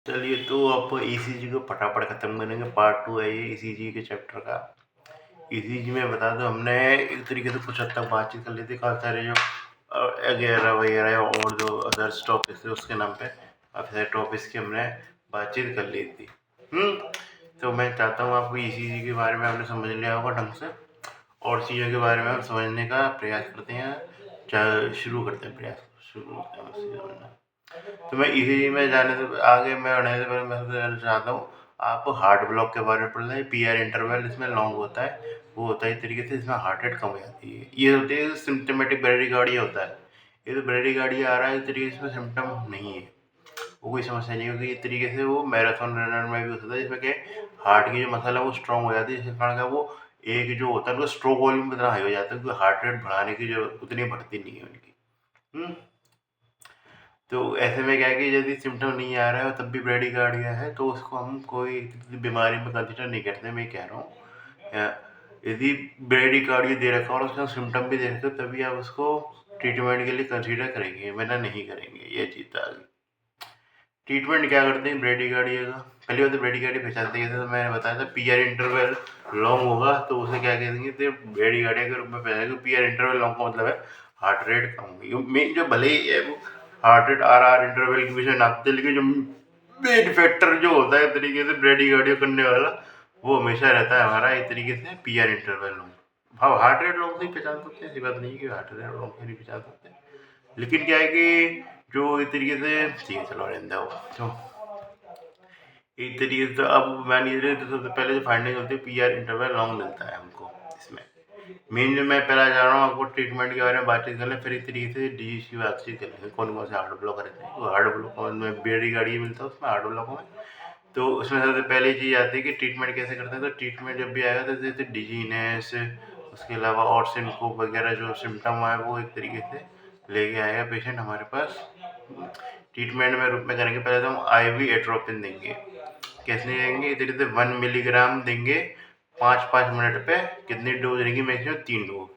चलिए तो अब ईसीजी को फटाफट खत्म करेंगे। पार्ट 2 है ये ईसीजी के चैप्टर का। ईसीजी में बता दो, हमने एक तरीके से कुछ हद तक बातचीत कर ली थी। काफ़ी सारे जो वगैरह वगैरह और जो अदर्स टॉपिक्स थे उसके नाम पे काफ़ी सारे टॉपिक्स की हमने बातचीत कर ली थी। तो मैं चाहता हूँ आपको ईसीजी के बारे में आपने समझ लिया होगा ढंग से, और चीज़ों के बारे में हम समझने का प्रयास करते हैं। शुरू करते हैं प्रयास शुरू करते हैं उससे समझना। तो मैं इसी में जाने से आगे मैं बढ़ने से पहले मैं सबसे पहले चाहता हूँ आप हार्ट ब्लॉक के बारे में पढ़ लें। पीआर इंटरवल इसमें लॉन्ग होता है, वो होता है इस तरीके से, इसमें हार्ट रेट कम हो जाती है। ये होती है सिम्टमेटिक ब्रेडिकार्डिया होता है। ये तो ब्रेडिकार्डिया आ रहा है इस तरीके से, इसमें सिम्टम नहीं है, वो कोई समस्या नहीं होगी। इस तरीके से वो मैराथन रनर में भी हो सकता है, जिसमें कि हार्ट की जो मसल है वो स्ट्रॉन्ग हो जाती है, जिसके कारण का वो एक जो होता है वो स्ट्रोक वॉल्यूम इतना हाई हो जाता है कि हार्ट रेट बढ़ाने की जो उतनी बढ़ती नहीं है उनकी। तो ऐसे में क्या है कि यदि सिम्टम नहीं आ रहा है और तब भी ब्रेडिकार्डिया है तो उसको हम कोई बीमारी में कंसिडर नहीं करते। मैं कह रहा हूँ यदि ब्रेडिकार्डिया दे रखा और उसका सिम्टम भी दे रखे हो तभी आप उसको ट्रीटमेंट के लिए कंसिडर करेंगे, वरना नहीं करेंगे। ये चीज़ आ गई। ट्रीटमेंट क्या करते हैं ब्रेडिकार्डिया का? पहली बात तो ब्रेडिकार्डिया पहचानते हैं, जैसे तो मैंने बताया था पीआर इंटरवल लॉन्ग होगा तो उसे क्या कहेंगे, तो ब्रेडिकार्डिया के रूप में पहचानेंगे। पीआर इंटरवल लॉन्ग का मतलब है हार्ट रेट कम होगी। मेन जो भले ही है वो हार्ट रेट आर इंटरवल के विषय नापते, लेकिन जो मेन फैक्टर जो होता है तरीके से ब्रेडिकार्डिया करने वाला, वो हमेशा रहता है हमारा एक तरीके से पीआर इंटरवल लॉन्ग। हाँ, हार्ट रेट लॉन्ग से ही पहचान सकते हैं, ऐसी बात नहीं है कि हार्ट रेट लॉन्ग से नहीं पहचान सकते। लेकिन क्या है कि जो एक तरीके से ठीक है, चलो रहने दो। तो एक तरीके से तो अब मान लीजिए तो सबसे पहले जो फाइंडिंग होती है पीआर इंटरवल लॉन्ग मिलता है हमको इसमें। मेन जो मैं पहला जा रहा हूँ आपको ट्रीटमेंट के बारे में बातचीत कर लें, फिर एक तरीके से डिजीज की बातचीत कर लेंगे। कौन कौन से हार्ट ब्लॉक रहते हैं, वो हार्ट ब्लॉक में बेड़ी गाड़ी मिलता है उसमें हार्ट ब्लॉक में। तो उसमें सबसे पहले चीज़ आती है कि ट्रीटमेंट कैसे करते हैं। तो ट्रीटमेंट जब भी आएगा तो जैसे डिजीनेस, उसके अलावा और सिनकोप वगैरह जो सिम्टम है वो एक तरीके से लेके आएगा पेशेंट हमारे पास। ट्रीटमेंट में रूप में करेंगे, पहले तो हम आईवी एट्रोपिन देंगे। कैसे देंगे? इस तरीके से 1 मिलीग्राम देंगे 5-5 मिनट पे। कितनी डोज रहेगी? मैक्सिमम 3 डोज,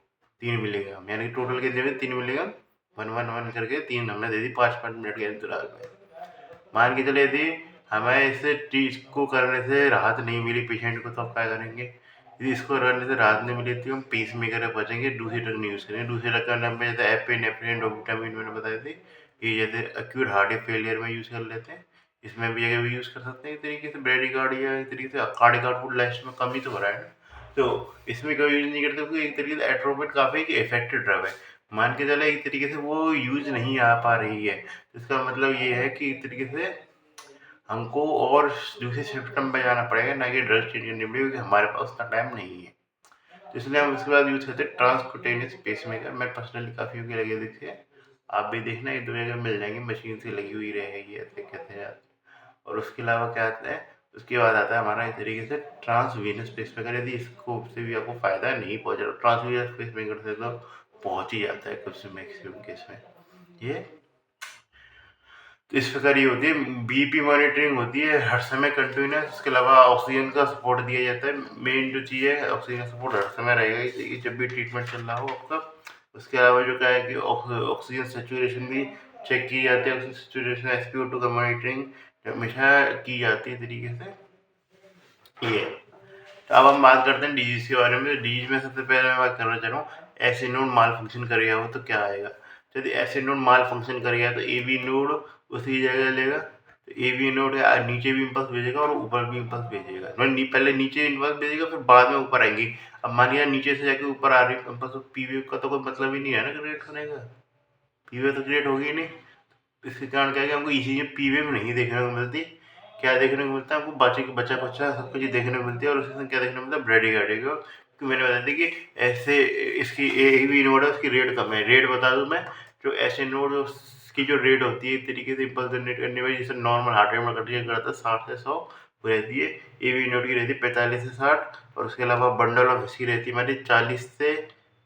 3 मिलीग्राम, यानी टोटल कितने हुए? 3 मिलीग्राम, 1-1-1 करके 3 हमने दे दी 5-5 मिनट के अंतराल में। मान के चले यदि हमें इस चीज को करने से राहत नहीं मिली पेशेंट को, तो आप क्या करेंगे? यदि इसको करने से राहत नहीं मिली तो हम पीस मेकर पर बचेंगे, दूसरी ड्रग नहीं यूज़ करेंगे। दूसरी ड्रग का नाम है जैसे एपिनेफ्रिन, डोबुटामिन मैंने बताई थी, ये जैसे एक्यूट हार्ट फेलियर में यूज़ कर लेते हैं। इसमें भी अगर भी यूज़ कर सकते हैं। एक तरीके से ब्रेडिकार्डिया एक तरीके से कार्डियक आउटपुट लास्ट में कमी तो हो रहा है ना, तो इसमें कोई यूज़ नहीं करते क्योंकि एक तरीके से एट्रोपिन काफ़ी इफेक्टिव ड्रग है। मान के चले एक तरीके से वो यूज़ नहीं आ पा रही है, इसका मतलब ये है कि एक तरीके से हमको और दूसरे सिस्टम पे जाना पड़ेगा, ना कि ड्रग चेंज करनी पड़ेगी, क्योंकि हमारे पास उतना टाइम नहीं है। तो इसलिए हम उसके बाद यूज़ करते हैं ट्रांसक्यूटेनियस पेसमेकर। मैं पर्सनली काफ़ी की लगे दिखे है, आप भी देखना, एक दो जगह मिल जाएंगी, मशीन से लगी हुई रहेगी ऐसे कहते हैं। और उसके अलावा क्या आता है, उसके बाद आता है हमारा इस तरीके से ट्रांसवीनस पेसमेकर। यदि इसको से भी आपको फ़ायदा नहीं पहुँच रहा, ट्रांसवीनस पेसमेकर से तो पहुँच ही जाता है कुछ मैक्सिमम केस में ये। तो इस प्रकार ये होती है। बीपी मॉनिटरिंग होती है हर समय कंटिन्यूस। उसके अलावा ऑक्सीजन का सपोर्ट दिया जाता है। मेन जो चीज़ है ऑक्सीजन का सपोर्ट हर समय रहेगा, इसलिए जब भी ट्रीटमेंट चल रहा हो आपका। उसके अलावा जो क्या है कि ऑक्सीजन सेचुरेशन भी चेक की जाती है। ऑक्सीजन सेचुरेशन SpO2 का मॉनिटरिंग हमेशा की जाती है तरीके से ये। तो अब हम बात करते हैं डिजीज के बारे में। डिजीज में सबसे पहले मैं बात करना चाह रहा हूँ, एसिड नोड माल फंक्शन करेगा हो तो क्या आएगा। यदि एसिड नोड माल फंक्शन करेगा तो एवी नोड उसी जगह लेगा। तो एवी नोड नीचे भी इम्पल्स भेजेगा और ऊपर भी इम्पल्स भेजेगा। पहले नीचे इम्पल्स भेजेगा, फिर बाद में ऊपर आएंगी। अब मानिए नीचे से जाके ऊपर आ रही इम्पल्स, तो पीवे का तो कोई मतलब ही नहीं है ना क्रिएट होने का, पीवे तो क्रिएट होगी नहीं। इसके कारण क्या है कि हमको ये चीज़ें पीवे में नहीं देखने को मिलती। क्या देखने को मिलता है हमको? बाकी के बच्चा बच्चा सब कुछ देखने को मिलती है। और उसके साथ क्या देखने को मिलता है? ब्रेडिकार्डिया को। क्योंकि मैंने बताया था कि ऐसे इसकी एवी नोड है, उसकी रेट कम है। रेट बता दूं मैं, जो ऐसे नोड की जो रेट होती है एक तरीके से इम्पल्स जनरेट करने वाली, जैसे नॉर्मल हार्ट रेट में कटिए करता है 60 से 100 वो रहती है। एवी नोड की रहती है 45 से 60। और उसके अलावा बंडल ऑफ इसकी रहती है हमारी 40 से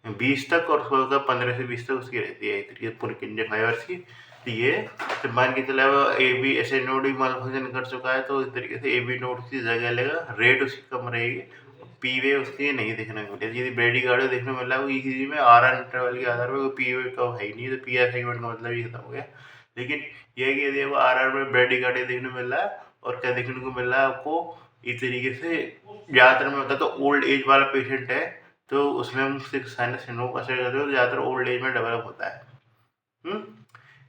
20 तक। और उसके बाद 15 से 20 तक उसकी रहती है एक तरीके से पुरकिंजे फाइबर्स की। तो ये तो मान के चला ए बी ऐसे नोड भी माल फंक्शन कर चुका है, तो इस तरीके से ए बी नोड की जगह लेगा, रेट उसकी कम रहेगी, पी वे उसकी नहीं देखने को मिलेगी। यदि ब्रेडी कार्ड देखने को मिला है वो ईसीजी में आर आर इंटरवल के आधार पर पी वे का है ही नहीं, तो पी आर सेगमेंट का मतलब ही खत्म हो गया। लेकिन यह है कि यदि वो आर आर में ब्रेडी कार्ड देखने को मिल रहा है और क्या देखने को मिल रहा है आपको इस तरीके से ज़्यादातर मैं बताता हूँ ओल्ड एज वाला पेशेंट है तो उसमें हम साइनस सिंड्रोम का असर करते हैं तो ज़्यादातर ओल्ड एज में डेवलप होता है। हुँ?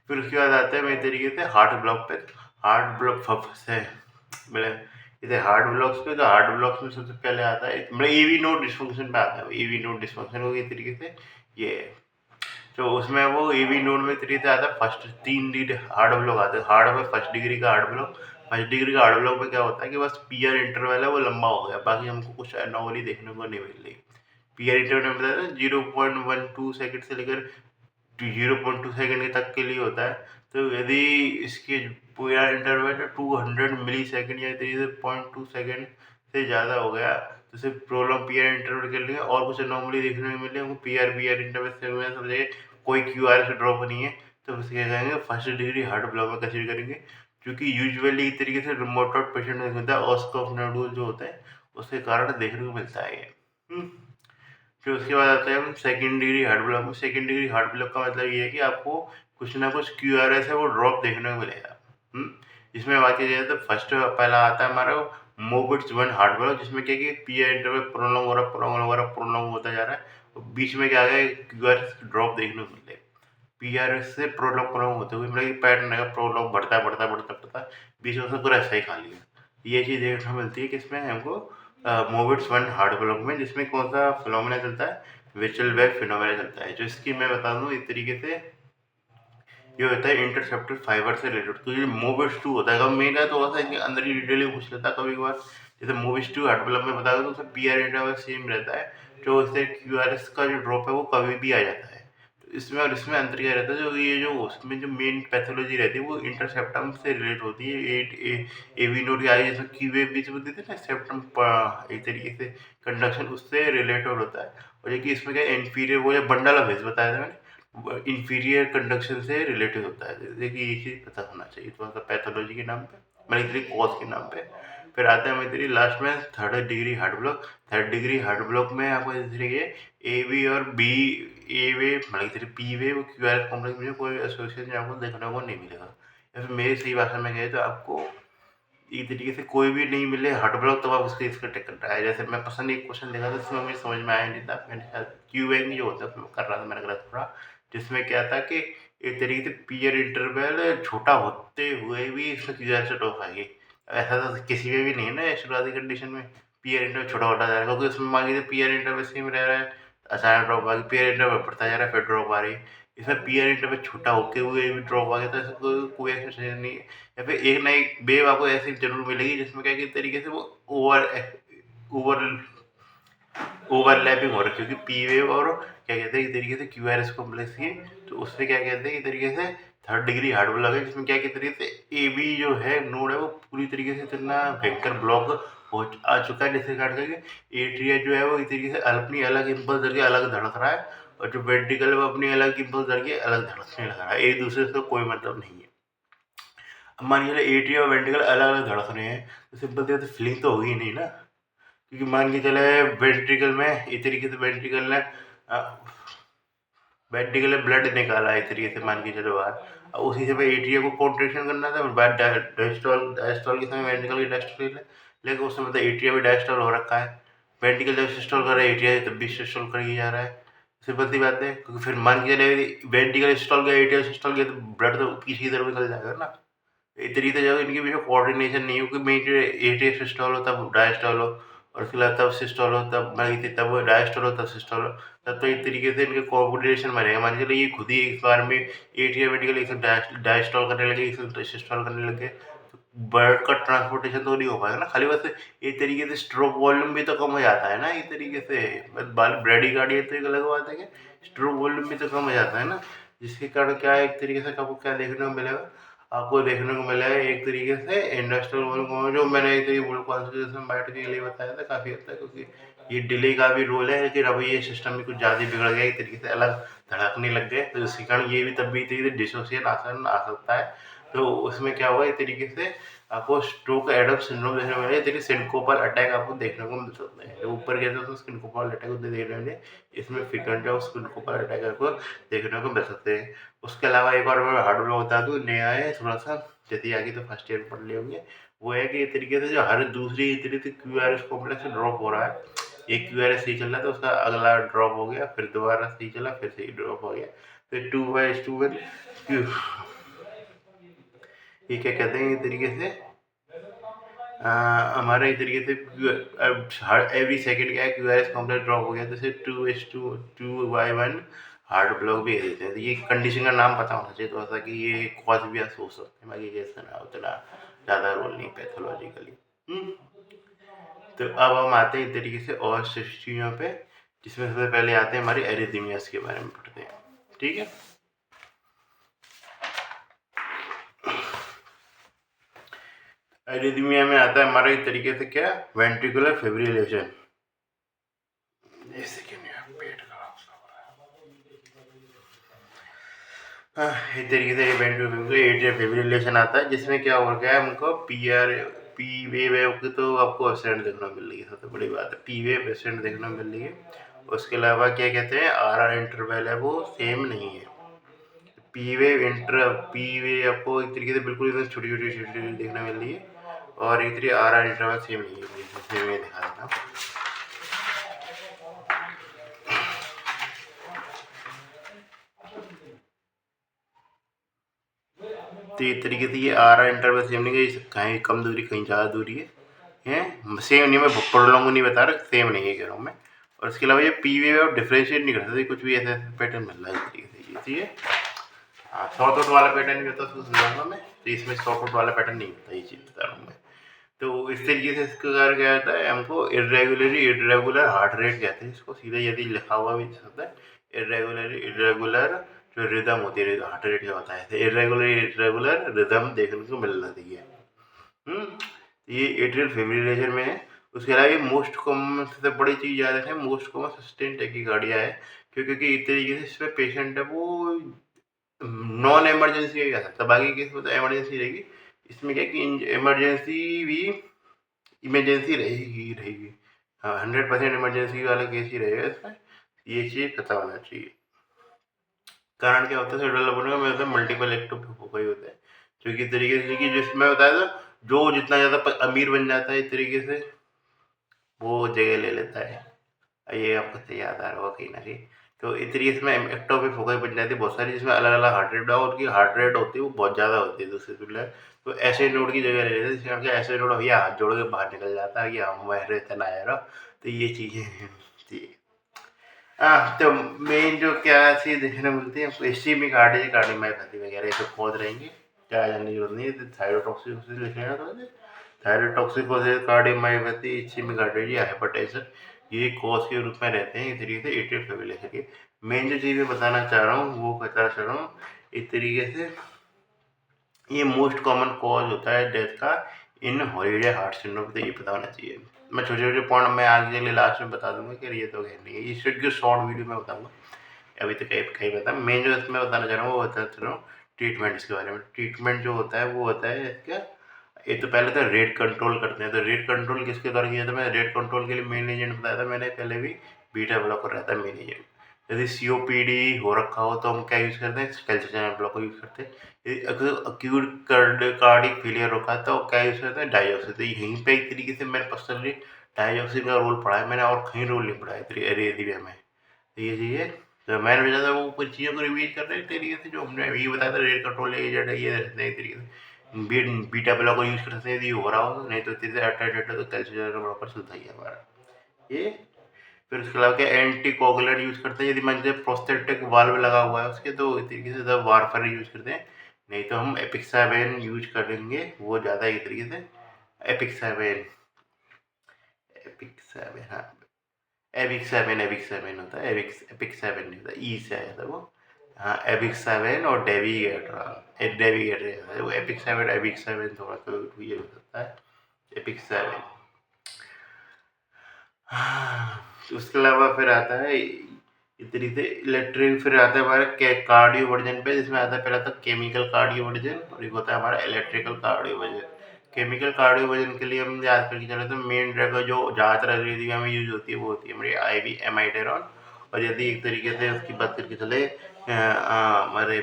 फिर उसके बाद आते हैं मेरे तरीके से हार्ट ब्लॉक पे। हार्ट ब्लॉक से मतलब जैसे हार्ट ब्लॉक्स पे तो हार्ट ब्लॉक्स में सबसे पहले आता है मतलब एवी नोड डिसफंक्शन पे आता है। एवी नोड डिसफंक्शन को इस तरीके से ये है। तो उसमें वो एवी नोड में तरीके से आता है फर्स्ट 3 हार्ट ब्लॉक आते हैं। हार्ट में फर्स्ट डिग्री का हार्ट ब्लॉक। फर्स्ट डिग्री का हार्ट ब्लॉक में क्या होता है कि बस पीआर इंटरवल है वो लंबा हो गया, बाकी हमको कुछ एनोमली देखने को नहीं मिल रही। पीआर इंटरवल में बताया था 0.12 सेकंड से लेकर 0.2 सेकंड तक के लिए होता है। तो यदि इसके पूरा इंटरवल 200 मिली सेकंड या तरीके से 0.2 सेकंड से ज़्यादा हो गया तो सिर्फ प्रोलॉन्ग पीआर इंटरवल के लिए और कुछ नॉर्मली देखने को मिले हमको पीआर इंटरवल से में सब जगह कोई क्यूआर से ड्रॉप नहीं है तो उसे क्या कहेंगे फर्स्ट डिग्री हार्ट ब्लॉक में कंसीडर करेंगे। क्योंकि यूजुअली इस तरीके से रिमोटॉड पेशेंट में होता है ऑस्कॉफ नोडुल जो होता है उसके कारण देखने को मिलता है ये। फिर उसके बाद आता है हम सेकंड डिग्री हार्ट ब्लॉक में। सेकंड डिग्री हार्ट ब्लॉक का मतलब ये है कि आपको कुछ ना कुछ क्यूआरएस है वो ड्रॉप देखने को मिलेगा। इसमें बात की जाए तो फर्स्ट पहला आता है हमारा मोबिट्स 1 हार्ट ब्लॉक जिसमें क्या है कि पीआर इंटरवल प्रोलॉन्ग हो रहा है, प्रोलॉन्ग हो रहा है, प्रोलॉन्ग होता जा रहा है और बीच में क्या आ गया क्यूआरएस ड्रॉप देखने को मिले। पीआरएस से प्रोलॉन्ग प्रोलॉन्ग होते हुए मतलब पैटर्न है प्रोलॉन्ग बढ़ता है बढ़ता है बढ़ता बढ़ता है बीच में उसने पूरा ऐसा ही खा लिया। ये चीज़ देखने को मिलती है किसमें हमको मोबिट्स 1 हार्ट ब्लॉक में जिसमें कौन सा फिनोमेना चलता है विचल वेब फिनोमेना चलता है जो इसकी मैं बता दूं इस तरीके से ये होता है इंटरसेप्टेड फाइबर से रिलेटेड। तो ये मोबिट्स 2 होता है अगर मेरा तो ऐसा है अंदर ही डिटेल में पूछ लेता कभी कभार जैसे मोबिट्स 2 हार्ट ब्लॉक में बताया तो उसमें पीआर इंटरवल सेम रहता है जो इससे क्यूआरएस का जो ड्रॉप है वो कभी भी आ जाता है। तो इसमें और इसमें अंतर क्या रहता है जो ये जो उसमें जो मेन पैथोलॉजी रहती है वो इंटरसेप्टम से रिलेट होती है एवी नोड आई जिसमें क्यूए बीच में देते हैं ना सेप्टम एक तरीके से कंडक्शन उससे रिलेटेड होता है। और देखिए इसमें क्या इंफीरियर वो बंडल ऑफ वेव्स बताया था मैंने इंफीरियर कंडक्शन से रिलेटेड होता है। देखिए ये चीज़ पता होना चाहिए थोड़ा सा पैथोलॉजी के नाम पे मतलब इतनी कॉज के नाम पे। फिर आता है मेरी लास्ट में third degree heart block. Third degree heart block में आपको देखिए ए बी और बी ए वे मतलब पी वे वो क्यू आर कॉम्प्लेक्स में कोई एसोसिएशन आपको देखने को नहीं मिलेगा या फिर मेरी सही भाषा में कहे तो आपको एक तरीके से कोई भी नहीं मिले हार्ट ब्लॉक तब आप उसके इसका टेक करता है। जैसे मैं पसंद एक क्वेश्चन देखा था जिसमें मुझे समझ में आया नहीं था मैंने शायद क्यू एंग जो होता है उसमें कर रहा था मैंने गलत पढ़ा जिसमें क्या था कि एक तरीके से पीयर इंटरवल छोटा होते हुए भी इसमें क्यू आर से टॉप आएगी। ऐसा तो किसी में भी नहीं है ना शुरुआती कंडीशन में पीयर इंटरवल छोटा होता जा रहा है क्योंकि उसमें मान लीजिए पीयर इंटरवल सेम रह रहा है अचानक ड्रॉप आ गई पीयर इंटरवल बढ़ता जा रहा है फिर ड्रॉप आ रही है। इसमें पीयर इंटरवल छोटा होते हुए भी ड्रॉप आ गया तो ऐसा कोई एक्सप्लेनेशन नहीं है। या फिर एक ना एक वेव आपको ऐसी जरूर मिलेगी जिसमें क्या कि तरीके से वो ओवर ओवर ओवरलैपिंग हो रहा है क्योंकि पी वेव और क्या कहते हैं एक तरीके से क्यू आर एस कॉम्प्लेक्स की तो उससे क्या कहते हैं एक तरीके से थर्ड डिग्री हार्ट ब्लॉक है जिसमें क्या कहते तरीके से ए बी जो है नोड है वो पूरी तरीके से इतना भयंकर ब्लॉक हो आ चुका है जिससे काट करके एट्रिया जो है वो एक तरीके से अपनी अलग इम्पल्स करके अलग धड़क रहा है और जो वेंट्रिकल है वो अपनी अलग इम्पल्स करके अलग धड़कने लग रहा है एक दूसरे से कोई मतलब नहीं है। अब मान के चले एट्रिया और वेंट्रिकल अलग अलग धड़क रहे हैं तो सिंपल सी फीलिंग तो होगी नहीं ना क्योंकि मान के चले वेंट्रिकल में इस तरीके से वेंट्रिकल ने वेंट्रिकल ने ब्लड निकाला इस तरीके से मान के चलो बाहर अब उसी समय एट्रिया को कॉन्ट्रेक्शन करना था बाद डायस्टॉल डायस्टॉल के समय वेंट्रिकल की डायस्टॉल लेकिन उस समय तो एट्रिया भी डायस्टॉल हो रखा है। वेंट्रिकल जब सिस्टोल कर रहा है एट्रिया तब भी सिस्टोल कर ही जा रहा है। सिंपल सी बात है क्योंकि फिर मान के चले वेंट्रिकल सिस्टोल गया एट्रिया सिस्टोल गया तो ब्लड तो पीछे की तरफ निकल जाएगा ना। इस तरीके से जब इनके बीच में कोऑर्डिनेशन नहीं हो कि मेन एट्रिया सिस्टोल हो तब डायस्टॉल हो और उसके बाद तब सिस्टोल हो तब तब डायस्टोल हो तब सिस्टोल हो तब तो एक तरीके से इनके कोऑर्डिनेशन में रहेगा। मान के चलिए ये खुद ही इस बार में एट्रिया वेंट्रिकल एक डायस्टॉल करने लगे एक सिस्टोल करने लगे तो ब्लड का ट्रांसपोर्टेशन तो नहीं हो पाएगा ना खाली बस एक तरीके से स्ट्रोक वॉल्यूम भी तो कम हो जाता है ना एक तरीके से ब्रेडिकार्डिया तो एक अलग बात है कि स्ट्रोक वॉल्यूम भी तो कम हो जाता है ना जिसके कारण क्या है एक तरीके से आपको क्या देखने को मिलेगा आपको देखने को मिला है एक तरीके से इंडस्ट्रियल वॉल्यूम जो मैंने एक तरीके वोल्ट कॉन्सेंट्रेशन बायोट के लिए बताया था काफ़ी हद तक क्योंकि ये डिले का भी रोल है लेकिन अब ये सिस्टम भी कुछ ज़्यादा बिगड़ गया एक तरीके से अलग धड़कने लग गए तो इसके कारण ये भी तब भी तरीके से डिसोसिएट आसान आ सकता है। तो उसमें क्या होगा एक तरीके से आपको स्ट्रोक एडम सिंड्रोम देखने को मिलेगा तरीके सिनकोपल अटैक आपको देखने को मिल सकता है। ऊपर कहते हैं तो सिनकोपल अटैक देखने को मिले इसमें फ्रीक्वेंट है सिनकोपल अटैक आपको देखने को मिल सकते हैं। उसके अलावा एक और मैं हार्ड ब्लॉक बता दूँ नया है थोड़ा सा जैसे आगे तो फर्स्ट ईयर में पढ़ लिए होंगे। वो है कि एक तरीके से जो हर दूसरी तरीके से क्यूआरएस कॉम्प्लेक्स ड्रॉप हो रहा है। एक क्यूआरएस सही चल रहा है तो उसका अगला ड्रॉप हो गया, फिर दोबारा सही चला, फिर सही ड्रॉप हो गया। फिर 2/2 ये क्या कहते हैं, एक तरीके से हमारा एक तरीके से हर एवरी सेकंड क्या है क्यूआरएस कॉम्प्लेक्स ड्रॉप हो गया, जैसे 2/1 हार्ड ब्लॉक भी देते हैं। तो ये कंडीशन का नाम पता होना चाहिए, तो ऐसा कि ये कॉज भी आप सोच सकते हैं, बाकी कैसे ना उतना ज़्यादा रोल नहीं पैथोलॉजिकली। तो अब हम आते हैं एक तरीके से और चीज़ों पे, जिसमें सबसे पहले आते हैं हमारे एरिथमियास के बारे में पढ़ते हैं। ठीक है, एरिथमिया में आता है हमारा एक तरीके से क्या, वेंट्रिकुलर फिब्रिलेशन। जैसे कि मेरा पेट खराब सा हो रहा है। एक तरीके से एट्रियल फिब्रिलेशन आता है, जिसमें क्या हो गया है हमको पी वेव की तो आपको एब्सेंट देखना मिल रही है, सबसे बड़ी बात है पी वेव एब्सेंट देखना मिल रही है। उसके अलावा क्या कहते हैं, आर इंटरवल है वो सेम नहीं है। पी वेव आपको एक तरीके से बिल्कुल एकदम छोटी छोटी छोटी छोटी देखने मिल रही है, और एक तरीके आर इंटरवल सेम नहीं है, जैसे मैं दिखा देता हूँ। तो ये तरीके से ये आर इंटरवल सेम नहीं है, कहीं कम दूरी कहीं ज़्यादा दूरी है सेम नहीं, मैं प्रोलॉन्ग नहीं बता रहा, सेम नहीं है कह रहा हूँ मैं। और इसके अलावा ये पी वेव आप डिफ्रेंशिएट नहीं कर सकते, कुछ भी ऐसा पैटर्न मिल रहा है इस तरीके से, ये चीज़ है। हाँ, शॉर्ट आउट वाला पैटर्न नहीं होता, उसको समझाऊंगा मैं, तो इसमें शॉर्ट आउट वाला पैटर्न नहीं होता, ये चीज़ बता रहा हूँ मैं। तो इस तरीके से इसका कार्य क्या होता है, हमको इरेगुलर हार्ट रेट कहते हैं इसको, सीधा यदि लिखा हुआ भी होता है इरेगुलर जो रिदम होती है, हार्ट रेट क्या होता है, इरेगुलर रिदम देखने को मिलना चाहिए। ये एट्रियल फिब्रिलेशन में है। उसके अलावा ये मोस्ट कॉमन, सबसे बड़ी चीज़ याद रखें, मोस्ट कॉमन सस्टेन टैकीकार्डिया है, क्योंकि इस तरीके से इसमें पेशेंट है वो नॉन इमरजेंसी का कह सकता है, बाकी केस में तो इमरजेंसी रहेगी। इसमें क्या कि इमरजेंसी भी इमरजेंसी रहेगी रहेगी। हाँ, 100% इमरजेंसी वाला केस ही रहेगा इसमें, ये चीज़ पता होना चाहिए। कारण क्या होता है, सेंट्रल लोबोटमी में होता है मल्टीपल एक्टिव फोकाई होता है, जो कि तरीके से कि जिसमें बताया था, जो जितना ज़्यादा अमीर बन जाता है इस तरीके से वो जगह ले लेता है। ये आपको सही याद आ रहा होगा कहीं ना कहीं। तो इस तरीके से में एक्टोपिक फोकाई बन जाती है बहुत सारी, जिसमें अलग अलग हार्ट रेट और उनकी हार्ट रेट होती है वो बहुत ज़्यादा होती है दूसरे तुलना। तो ऐसे नोड की जगह ले लेते हैं, जिसमें ऐसे नोड भैया हाथ जोड़ के बाहर निकल जाता है कि हम रहते ना यार। तो ये चीज़ें हैं जी। हाँ, तो मेन जो क्या चीज़ देखने मिलती है आपको, इस्कीमिक कार्डियोमायोपैथी वगैरह ये सब खोज रहेंगे, क्या जानने की जरूरत नहीं है। थायरोटॉक्सिकोसिस लिख लेना तो thyrotoxicosis, cardiomyopathy, ischaemic cardiomyopathy, hypertension, ये कॉज के रूप में रहते हैं इस तरीके से एट्रियल फिब्रिलेशन के। मेन जो चीज़ मैं बताना चाह रहा हूँ वो बताना चाह रहा हूँ इस तरीके से, ये मोस्ट कॉमन कॉज होता है डेथ का इन हॉलीडे हार्ट सिंड्रोम, तो ये पता होना चाहिए। मैं छोटे छोटे पॉइंट में आगे के लिए लास्ट में बता दूंगा कि ये तो है नहीं है, ये सिर्फ शॉर्ट वीडियो में बताऊंगा, अभी तो कहीं कहीं बता। मेन जो इसमें बताना चाह रहा हूँ वो बताना चाह रहा हूँ ट्रीटमेंट इसके बारे में। ट्रीटमेंट जो होता है वो होता है इसका, ये तो पहले तो रेट कंट्रोल करते हैं। तो रेट कंट्रोल किसके द्वारा किया था, मैं रेट कंट्रोल के लिए मेन एजेंट बताया था मैंने पहले भी, बीटा ब्लॉकर रहता है मेन एजेंट। यदि सीओपीडी हो रखा हो तो हम क्या यूज़ करते हैं, कैल्शियम चैनल ब्लॉकर यूज़ करते हैं। यदि अगर अक्यूट कार्डिक फेलियर होगा तो क्या यूज़ करते हैं, डाइऑक्सिन। तो यहीं पे एक तरीके से मैंने पर्सनली डाइऑक्सिन का रोल पढ़ा है मैंने, और कहीं रोल नहीं पढ़ा है एरिया में। तो ये चीज़, तो मैंने भेजा था वो कुछ चीज़ों को रिवीज कर रहे हैं तरीके से, जो हमने ये बताया था रेट कंट्रोल एजेंट है, ये रहते हैं तरीके से बीटा ब्लॉकर यूज़ कर सकते हैं यदि हो रहा हो, नहीं तो तीसरे अल्टरनेटिव तो कैल्शियम ब्लॉकर चलता ही है हमारा ये। फिर उसके अलावा क्या एंटी कोगुलेंट यूज़ करते हैं, यदि मान लीजिए प्रोस्थेटिक वाल्व लगा हुआ है उसके, तो इस तरीके से सब वारफर यूज़ करते हैं। नहीं तो हम एपिक्सावेन यूज करेंगे, वो ज़्यादा एक तरीके से एपिक्सावेन, एपिक्सावेन, हाँ एबिक्सावेन होता है, एपिक्सावेन नहीं होता, ई से आया था वो। हाँ, एबिक्सावेन और डेविगेटर वो एपिक्सावेन एबिक्सावेन थोड़ा तो ये हो सकता है एपिक्सावेन। हाँ, तो उसके अलावा फिर आता है इस तरीके से इलेक्ट्रिक, फिर आता है हमारा कार्डियो वर्जन पे, जिसमें आता है पहला था केमिकल कार्डियो वर्जन, और एक होता है हमारा electrical cardio version. Chemical cardio version के लिए हम याद करके चले तो मेन ड्रग जो ज़्यादातर अंग्रेजी में यूज होती है वो होती है हमारी IV एमाइडेरॉन। और यदि एक तरीके से उसकी बात करके चले हमारे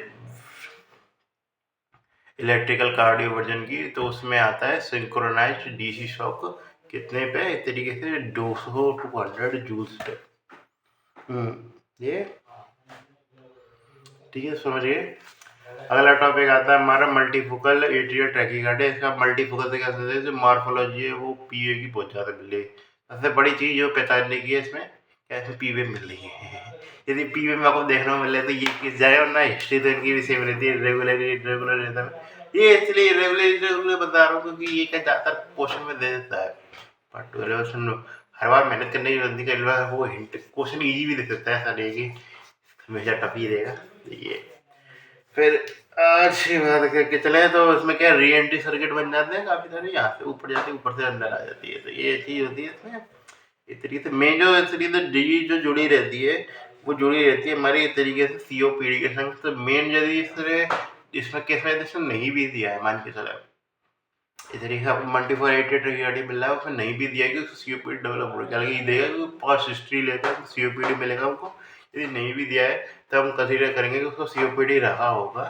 इलेक्ट्रिकल कार्डियो वर्जन की, तो उसमें आता है सिंक्रोनाइज्ड डीसी शॉक कितने पे, इस तरीके से 200 टू 100 जूल्स पे। ये ठीक है, समझिए। अगला टॉपिक आता है हमारा मल्टीफोकल एट्रियल टैकीकार्डिया। इसका मल्टीफोकल से क्या समझते हैं, जो मॉर्फोलॉजी है वो पीए की बहुत ज़्यादा मिल रही है। सबसे बड़ी चीज़ जो पहचानने की है इसमें, कैसे पीवे मिल रही है। यदि पीवे में आपको देखने को मिल रहा है तो ये किस जाए, और ना हिस्ट्री तो इनकी भी सेम रहती है, रेगुलर इरेगुलर रहता है। ये इसलिए रेगुलर इरेगुलर बता रहा हूँ क्योंकि ये क्या ज़्यादातर क्वेश्चन में दे देता है। पार्ट टू एलिवेशन हर बार मेहनत करने की जरूरत नहीं, वो हिंट क्वेश्चन ईजी भी दे सकता है, ऐसा नहीं कि हमेशा टफ ही देगा। ये फिर अच्छी बात करके चले तो इसमें क्या री एंट्री सर्किट बन जाते हैं काफ़ी सारे, यहाँ से ऊपर जाती है, ऊपर से अंदर आ जाती है, तो ये चीज़ होती है इसमें। इस तरीके से मेन जो इस तरीके से डी जो जुड़ी रहती है, वो जुड़ी रहती है हमारी इस तरीके से सीओपीडी के संग। तो मेन यदि इसमें किस वजह से नहीं भी दिया है, मान के चला इस तरीके से आपको मल्टीफोरेटेड गाड़ी मिल रहा है, उसमें नहीं भी दिया है कि सीओपीडी डेवलप हो गया, ये देगा कि पास्ट हिस्ट्री लेकर तो सीओपीडी मिलेगा हमको। यदि नहीं भी दिया है तो हम कंसीडर करेंगे कि उसको सीओपीडी रहा होगा,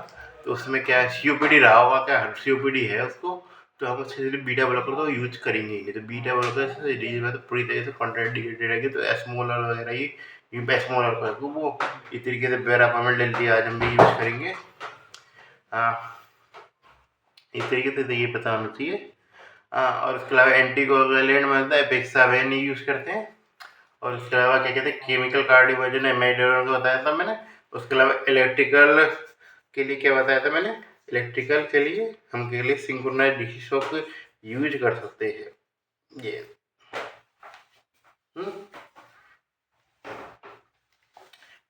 तो उसमें क्या है सीओपीडी रहा होगा, क्या सीओपीडी है उसको, तो हम उसके लिए बीटा ब्लॉकर तो यूज करेंगे ही नहीं। तो बीटा ब्लॉकर से तो पूरी तरीके से कॉन्ट्राइंडिकेटेड रहेगी, तो एस्मोलर वगैरह ही एस्मोलर का तो वो इस तरीके से वेरापामिल डेल्टी आज हम भी यूज करेंगे। हाँ, इस तरीके से तो ये पता होना चाहिए। और उसके अलावा एंटीकोगुलेंट में होता है एपिक्सावेन यूज़ करते हैं। और उसके अलावा क्या कहते हैं केमिकल कार्डियोवर्जन एमाइडोन को बताया था मैंने। उसके अलावा इलेक्ट्रिकल के लिए क्या बताया था मैंने, इलेक्ट्रिकल के लिए हम के लिए सिंक्रोनाइज्ड डीसी शॉक यूज कर सकते हैं। ये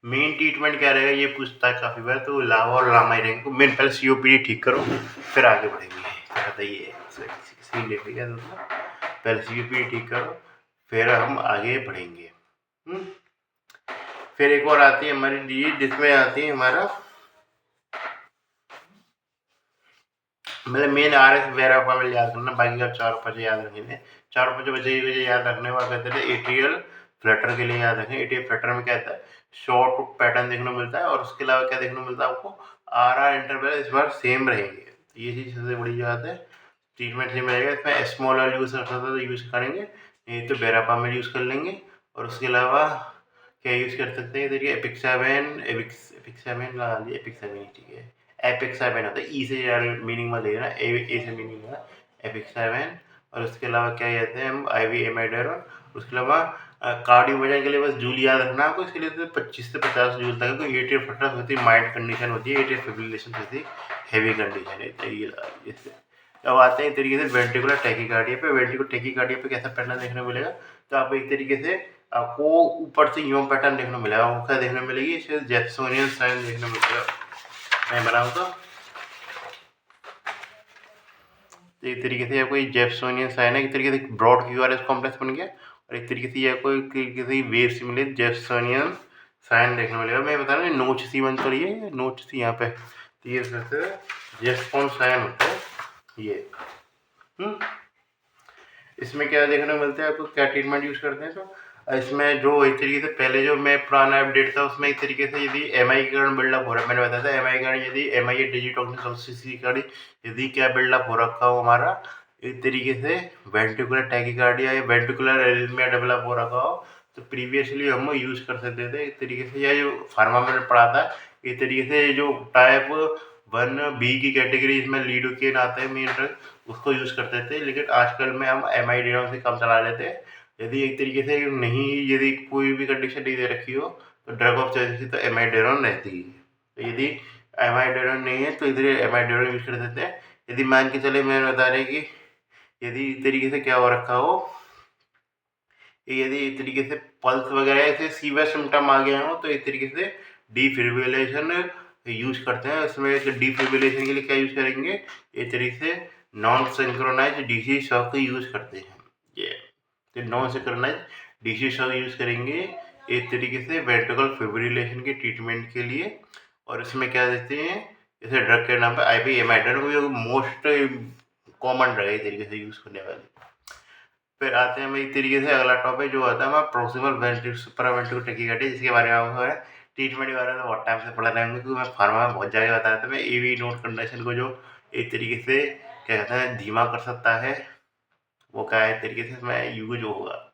मेन ट्रीटमेंट क्या रहेगा ये पूछता है काफ़ी बार, तो लावा और लामा ही रहेंगे। मेन पहले सीओपीडी ठीक करो फिर आगे बढ़ेंगे, बताइए सही लेके क्या दोस्तों, पहले सीओपीडी ठीक करो फिर हम आगे बढ़ेंगे। फिर एक और आती है हमारी डी, जिसमें आती है हमारा मतलब मेन आर एस वेरापामिल याद करना, बाकी का 4-5 याद रखेंगे। 4-5 बचे याद रखने वाले कहते हैं एट्रियल फ्लटर के लिए याद रखें। एट्रियल फ्लटर में क्या होता है, शॉर्ट पैटर्न देखने को मिलता है, और उसके अलावा क्या देखने को मिलता है आपको, आर इंटरवल इस बार सेम रहेंगे। ये चीज़ सबसे बड़ी बात है। ट्रीटमेंट सेम रहेगा, इसमें स्मॉलर यूज़ करता था तो यूज़ करेंगे, नहीं तो वेरापामिल यूज़ कर लेंगे। और उसके अलावा क्या यूज़ कर सकते हैं, देखिए एपिक्सावेन लगा लीजिए, एपिक्सावेन ठीक है, एपिक्सावेन होता है, ई से यार मीनिंग में लेना, ए से मीनिंग है एपिक्सावेन। और उसके अलावा क्या कहते हैं हम आईवी एमाइडोन। उसके अलावा कार्डियो वजन के लिए बस जूल याद रखना आपको, इसके लिए तो 25 से 50 जूल तक, क्योंकि एट्रियल फ्लटर होती है माइल्ड कंडीशन होती है, एट्रियल फिब्रिलेशन होती है हैवी कंडीशन है। तो ये अब आते हैं एक तरीके से वेंट्रिकुलर टैकीकार्डिया पे। वेंट्रिकुलर टैकीकार्डिया पे कैसा पैटर्न देखने को मिलेगा, तो आपको एक तरीके से आपको ऊपर से यूं पैटर्न देखने को मिलेगा, वो क्या देखने मिलेगी, इसमें जेफसोनियन साइन देखने को मिलेगा। मैं बनाऊँ तो एक तरीके से आपको जेफसोनियन साइन है, एक तरीके से ब्रॉड क्यूआरएस कॉम्प्लेक्स बन गया, और एक तरीके से आपको एक तरीके से वेव सिमिलर जेफसोनियन साइन देखने को मिलेगा। मैं बता रहा हूँ नोच सी बन कर है, नोच सी यहाँ पे, तो ये जेफसोन साइन होता है ये। इसमें क्या देखने को मिलता है आपको, क्या ट्रीटमेंट यूज़ करते हैं, तो इसमें जो एक तरीके से पहले जो मैं पुराना अपडेट था उसमें एक तरीके से यदि एम आई कारण बिल्डअप हो रहा है, मैंने बताया था एम आई कारण, यदि एम आई डिजिटॉक्सिसिटी कारण यदि क्या बिल्डअप हो रखा हो हमारा, एक तरीके से वेंट्रिकुलर टैकीकार्डिया या वेंट्रिकुलर एरिथमिया डेवलप हो रखा हो, तो प्रीवियसली हम यूज़ कर सकते थे एक तरीके से, या जो फार्मा में पढ़ा था इस तरीके से, जो टाइप 1B की कैटेगरी इसमें लीडोकेन आता है मेन ड्रग, उसको यूज़ करते थे। लेकिन आजकल में हम एमाइडेनॉन से कम चला लेते हैं। यदि एक तरीके से नहीं, यदि कोई भी कंडीशन नहीं दे रखी हो तो ड्रग ऑफ चॉइस तो एमाइडेनॉन रहती है। तो यदि एमाइडेनॉन नहीं है तो इधर एमाइडेनॉन यूज़ कर देते हैं। यदि मान के चले मैंने बता रहे कि यदि इस तरीके से क्या हो रखा हो, यदि इस तरीके से पल्स वगैरह ऐसे सीवियर सिम्टम आ गए हो, तो इस तरीके से डिफिब्रिलेशन यूज करते हैं। इसमें डिफिब्रिलेशन के लिए क्या यूज करेंगे, इस तरीके से non synchronize DC shock use करते हैं। ये तो non synchronize DC shock use करेंगे इस तरीके से वेंट्रिकल फिब्रिलेशन के ट्रीटमेंट के लिए। और इसमें क्या देते हैं, जैसे ड्रग के नाम पे आईपीएमाइडोन को मोस्ट कॉमन ड्रग है इस तरीके से यूज करने वाले। फिर आते हैं हम एक तरीके से अगला टॉपिक जो आता है हमारा प्रोक्सिमल सुप्रावेंट्रिकुलर टैकीकार्डिया, जिसके बारे में आपको है ट्रीटमेंट के बारे में बहुत टाइम से पढ़ा रहे होंगे, क्योंकि मैं फार्मा में बहुत जगह बताया था। मैं एवी नोट कंडीशन को जो एक तरीके से क्या कहते हैं धीमा कर सकता है। वो क्या है एक तरीके से इसमें यूज होगा।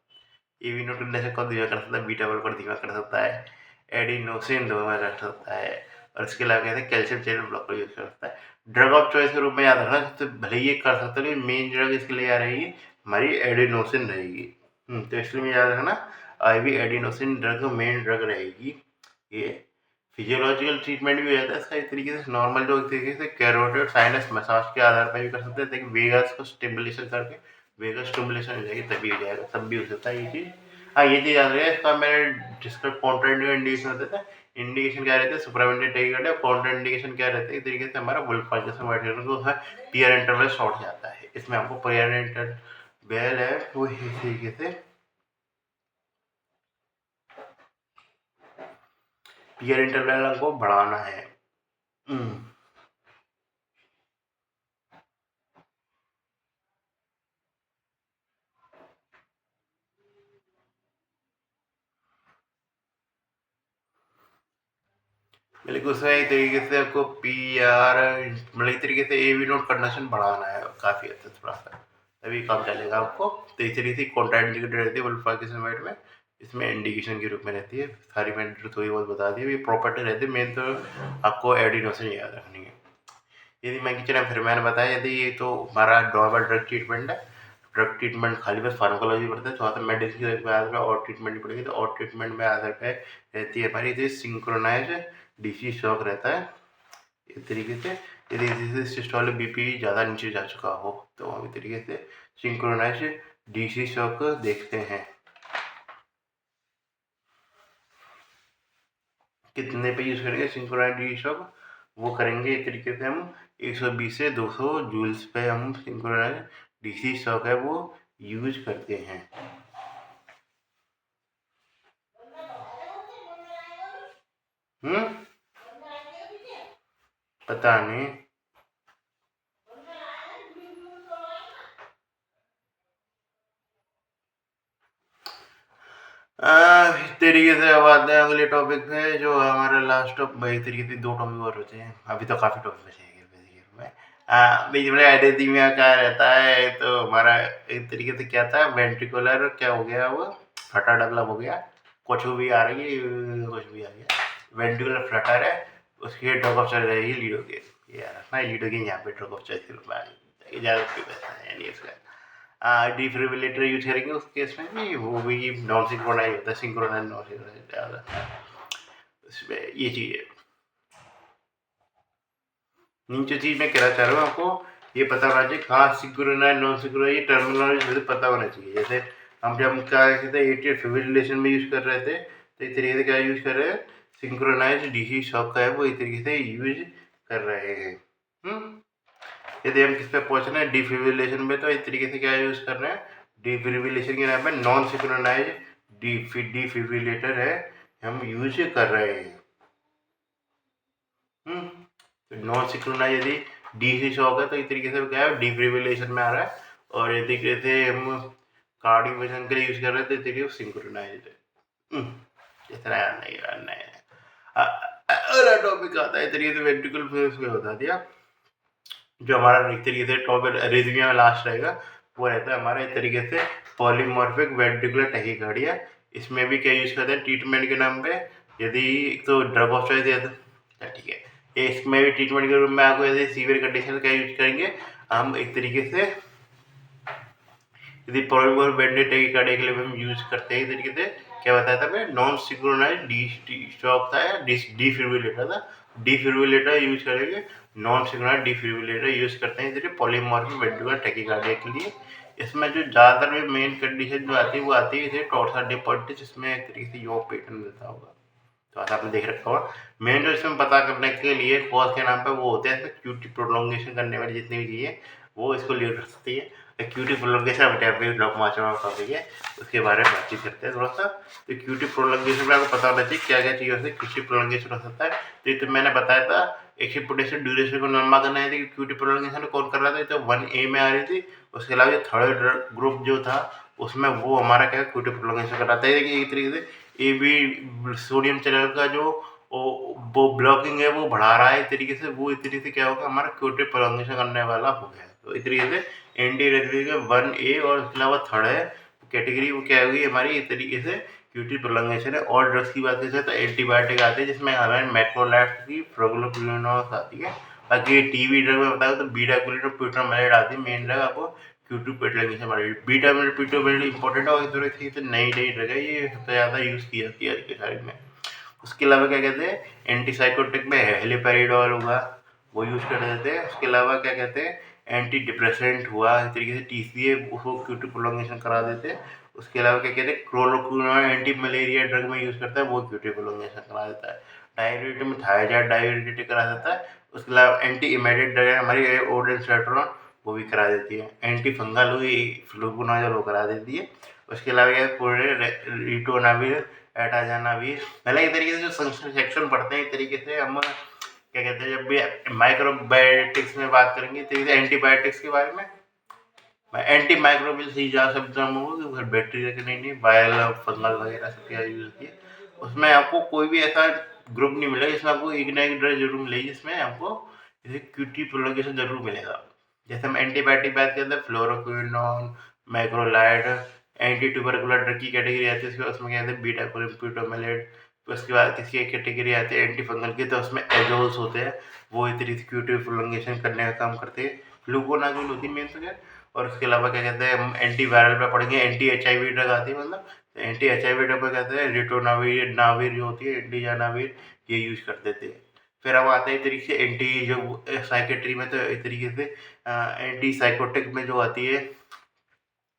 एवीनोट इंडेक्स को धीमा कर सकता है, बीटा बल पर धीमा कर सकता है, एडिनोसिन धीमा कर सकता है, और इसके अलावा कहते हैं कैल्शियम चैनल ब्लॉकर यूज कर सकता है। ड्रग ऑफ चॉइस के रूप में याद रखना, तो भले ही ये कर सकते हो लेकिन मेन ड्रग इसके लिए आ रहेगी हमारी एडिनोसिन रहेगी। तो इसलिए याद रखना IV adenosine drug main drug रहेगी। ये फिजियोलॉजिकल ट्रीटमेंट भी हो जाता है इसका एक तरीके से, नॉर्मल जो एक तरीके से कैरोटिड साइनस मसाज के आधार पर भी कर सकते हैं, लेकिन वेगस को स्टिमुलेशन करके वेगस स्टिमुलेशन हो जाएगी तभी हो जाएगा, तब भी हो सकता है ये चीज़। हाँ ये चीज़ याद रहे इसका मैंने जिसका कॉन्ट्रा इंडिकेशन होता था, इंडिकेशन क्या रहता है सुपरावेंटेड टेकिकार्डिया, कॉन्ट्रा इंडिकेशन क्या रहता है एक तरीके से हमारा वुल्फाइटिस को पीयर इंटरवल शॉर्ट जाता है, इसमें हमको पीयर इंटरवल है वो इस तरीके से पीयर इंटरवल हमको बढ़ाना है। बिल्कुल सही तरीके से आपको PR मतलब एक तरीके से AV नोट कंडीशन बढ़ाना है काफ़ी हद तक थोड़ा सा, तभी काम चलेगा आपको। तो इस तरीके से कॉन्ट्रा इंडिकेटर रहती है वुल्फाइटिस में, इसमें इंडिकेशन के रूप में रहती है। सारी मैंने थोड़ी बहुत बता दी, ये प्रॉपर्टी रहती है, मेन तो आपको एडिनोसिन याद रखनी है। यदि मैं किचन फिर मैंने बताया यदि ये तो हमारा नॉर्मल ड्रग ट्रीटमेंट है, ड्रग ट्रीटमेंट खाली बस फार्माकोलॉजी पड़ता है, थोड़ा सा मेडिसिन के आधार पर और ट्रीटमेंट पड़ेगी, तो और ट्रीटमेंट में आधार पर रहती है हमारी सिंक्रोनाइज DC शॉक रहता है इस तरीके से। यदि जैसे सिस्टोलिक BP ज़्यादा नीचे जा चुका हो तो हम इस तरीके से सिंक्रोनाइज DC शॉक देखते हैं। कितने पे यूज़ करेंगे सिंक्रोनाइज DC शॉक, वो करेंगे इस तरीके से हम 120 से 200 जूल्स पे हम सिंक्रोनाइज DC शॉक है वो यूज करते हैं। पता नहीं इस तरीके से अब आते हैं अगले टॉपिक पे, जो हमारा लास्ट एक तरीके से 2 टॉपिक और बचे हैं, अभी तो काफ़ी टॉपिक बचे हैं में। बीच में एडेथीमिया क्या रहता है, तो हमारा एक तरीके से क्या था वेंट्रिकुलर क्या हो गया, वो फटा डेवलप हो गया, कुछ भी आ रही है कुछ भी आ गया, वेंट्रिकुलर फ्लटर है, उसकी ड्रग ऑफ चल रहेगी लीडोकेन, ये यार ना लीडोकेन यहाँ पे ड्रग ऑफ चल के रूप में आ गई, ज़्यादा यानी इसका डिफिब्रिलेटर यूज करेंगे उस केस में भी, वो भी नॉन सिंक्रोनाइज होता है, सिंक्रोनाइज नॉन सिंक्रोनाइज ज़्यादा उसमें ये चीज़ है। नीचे चीज़ मैं कहना चाह रहा हूँ आपको ये पता होना चाहिए कहाँ सिंक्रोनाइज नॉन सिंक्रोनाइज, ये टर्मिनोलॉजी मुझे पता होना चाहिए। जैसे हम जब क्या कहते हैं एटीएल फिब्रिलेशन में यूज़ कर रहे थे, तो इस तरीके से क्या यूज़ कर रहे हैं सिंक्रोनाइज DC शॉक का है वो इस तरीके से यूज कर रहे हैं। यदि हम किस पे पहुंच रहे हैं डिफिब्रिलेशन में, तो इस तरीके से क्या यूज कर रहे हैं डिफिब्रिलेशन के नाम पे नॉन सिंक्रोनाइज डिफिब्रिलेटर है हम यूज कर रहे हैं। नॉन सिंक्रोनाइज यदि DC शॉक है तो इस तरीके से क्या है डिफिब्रिलेशन में आ रहा है, और इस तरीके से हम कार्डियक वर्जन के लिए यूज कर रहे हैं तो इस तरीके से सिंक्रोनाइज है। इतना नहीं रहना है। अगला टॉपिक आता है तरीके से वेंट्रिकल फेस में बता दिया। जो हमारा एक तरीके से टॉप अरिथमिया में लास्ट रहेगा वो रहता है हमारा एक तरीके से पॉलीमॉर्फिक वेंट्रिकुलर टैकीकार्डिया। इसमें भी क्या यूज करते हैं ट्रीटमेंट के नाम पे, यदि तो ड्रग ऑफ चॉइस दिया था ठीक है, इसमें भी ट्रीटमेंट के रूप में आपको यदि सीवियर कंडीशन क्या यूज करेंगे हम एक तरीके से, यदि पॉलीमॉर्फिक वेंट्रिकुलर टैकीकार्डिया के लिए हम यूज करते हैं इस तरीके से क्या बताया था मैं नॉन सिंक्रोनाइज डी शॉक था या डिफिब्रिलेटर था, डिफिब्रिलेटर यूज करेंगे, नॉन सिंक्रोनाइज डिफिब्रिलेटर यूज करते हैं इधर पॉलीमॉर्फिक वेंट्रिकुलर टैकीकार्डिया के लिए। इसमें जो ज़्यादातर में मेन कंडीशन जो आती है वो आती है टॉर्सल डिपोर्टिस, जिसमें एक तरीके से यो पैटर्न रहता होगा, तो आज आपने देख रखा होगा। मेन जो इसमें पता करने के लिए कॉज के नाम पे वो होते हैं, इसमें क्यूटी प्रोलॉन्गेशन करने वाली जितनी भी चीज़ें वो इसको लीड कर सकती है। क्यूटी प्रोलॉन्गेशन टॉपिक है, उसके बारे में बातचीत करते हैं थोड़ा सा। तो क्यूटी प्रोलॉन्गेशन में आपको पता होना चाहिए क्या क्या चीज़ों से क्यूटी प्रोलॉन्गेशन हो सकता है। तो ये तो मैंने बताया था एक्सपोटेंशियल ड्यूरेशन को नॉर्मल करना है, क्यूटी प्रोलॉन्गेशन कौन कर रहा था, तो 1A में आ रही थी। उसके अलावा ये थर्ड ग्रुप जो था उसमें वो हमारा क्या क्यूटी प्रोलॉन्गेशन कर रहा था, एक तरीके से AB सोडियम चैनल का जो वो ब्लॉकिंग है वो बढ़ा रहा है एक तरीके से, वो इस तरीके से क्या होगा हमारा क्यूटी प्रोलॉन्गेशन करने वाला हो गया। तो इस तरीके से एंटी रेट्रोविरल 1A और उसके अलावा थर्ड है कैटेगरी, वो क्या होगी हमारी इस तरीके से क्यूटी प्रोलॉन्गेशन है। और ड्रग्स की बात करें तो एंटीबायोटिक आते हैं जिसमें हमारे मैक्रोलैक्स की प्रोग्लोक्विनोस आती है। बाकी टीबी ड्रग में बताओ तो बीटाक्विलिन और प्यूटामाइड आती है मेन ड्रग आपको क्यूटी प्रोलॉन्गेशन हमारी। बीटामाइड प्यूटामाइड इंपॉर्टेंट है और थोड़ी सी तो नई नई ड्रग है, ये सबसे ज़्यादा यूज़ की जाती है आज के टाइम में। उसके अलावा क्या कहते हैं एंटीसाइकोटिक में हेलिपेरिडोल हुआ वो यूज़ कर देते हैं। उसके अलावा क्या कहते हैं एंटी डिप्रेसेंट हुआ इस तरीके से टीसीए उसको क्यूटी प्रोलॉन्गेशन करा देते हैं। उसके अलावा क्या कहते हैं क्लोरोक्विनोन एंटी मलेरिया ड्रग में यूज़ करता है वो क्यूटी प्रोलॉन्गेशन करा देता है। डायरेटिक में थायराइड डायरेटिक करा देता है। उसके अलावा एंटी इमेटिक ड्रग है हमारी ओडेंस्टेट्रॉन वो भी करा देती है। एंटी फंगल हुई फ्लूकोनाजोल वो करा देती है। उसके अलावा क्या पूरे रिटोनाविर एटाजानाविर मतलब एक तरीके से जो सेक्शन पढ़ते हैं एक तरीके से हम क्या कहते हैं जब भी माइक्रोबायोटिक्स में बात करेंगे तो एंटीबायोटिक्स के बारे में एंटी माइक्रोबियल से जा शब्द हम होगा बैक्टीरिया के नहीं वायरल फंगल वगैरह सब क्या यूज होती है। उसमें आपको कोई भी ऐसा ग्रुप नहीं मिलेगा जिसमें आपको एक ना एक ड्रग जरूर मिलेगी जिसमें आपको जैसे क्यूटी प्रोलॉन्गेशन जरूर मिलेगा। जैसे हम एंटीबायोटिक बात करते हैं फ्लोरोक्विनोन मैक्रोलाइड एंटी ट्यूबरकुलर ड्रग की कैटेगरी आती है उसमें क्या कहते हैं बीटा प्यूटामेलेट। तो उसके बाद किसी एक कैटेगरी आती है एंटी फंगल की तो उसमें एजोल्स होते हैं वो इस तरीके से क्यूटी प्रोलॉन्गेशन करने का काम करते हैं। फ्लूकोनाजोल होती है मेन तो क्या। और उसके अलावा क्या कहते हैं हम एंटी वायरल पे पढ़ेंगे एंटी HIV ड्रग आती है मतलब एंटी HIV ड्रग पे कहते हैं रिटोनाविर नाविर जो होती है एंटीजानाविर ये यूज कर देते हैं। फिर हम आते हैं इस तरीके से एंटी जो साइकेट्री में तो इस तरीके से एंटी साइकोटिक में जो आती है